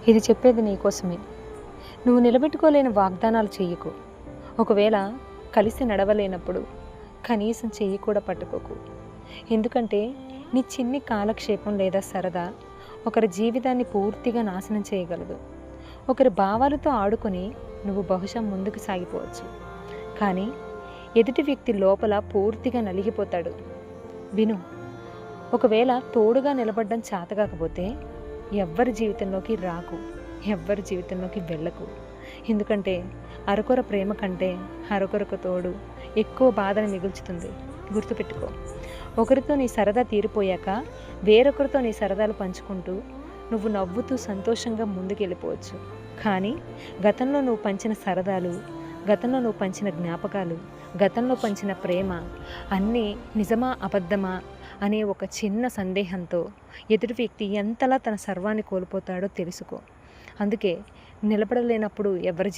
ఇది చెప్పేది నీకోసమే. నువ్వు నిలబెట్టుకోలేని వాగ్దానాలు చెయ్యకు. ఒకవేళ కలిసి నడవలేనప్పుడు కనీసం చెయ్యి కూడా పట్టుకోకు. ఎందుకంటే నీ చిన్ని కాలక్షేపం లేదా సరదా ఒకరి జీవితాన్ని పూర్తిగా నాశనం చేయగలదు. ఒకరి భావాలతో ఆడుకొని నువ్వు బహుశా ముందుకు సాగిపోవచ్చు, కానీ ఎదుటి వ్యక్తి లోపల పూర్తిగా నలిగిపోతాడు. విను, ఒకవేళ తోడుగా నిలబడడం చేతకాకపోతే ఎవ్వరి జీవితంలోకి రాకు, ఎవ్వరి జీవితంలోకి వెళ్ళకు. ఎందుకంటే అరకొర ప్రేమ కంటే అరకొరకు తోడు ఎక్కువ బాధను మిగుల్చుతుంది. గుర్తుపెట్టుకో, ఒకరితో నీ సరదా తీరిపోయాక వేరొకరితో నీ సరదాలు పంచుకుంటూ నువ్వు నవ్వుతూ సంతోషంగా ముందుకెళ్ళిపోవచ్చు. కానీ గతంలో నువ్వు పంచిన సరదాలు, గతంలో నువ్వు పంచిన జ్ఞాపకాలు, గతంలో పంచిన ప్రేమ అన్నీ నిజమా అబద్ధమా అనే ఒక చిన్న సందేహంతో ఎదుటి వ్యక్తి ఎంతలా తన సర్వాన్ని కోల్పోతాడో తెలుసుకో. అందుకే నిలబడలేనప్పుడు ఎవరి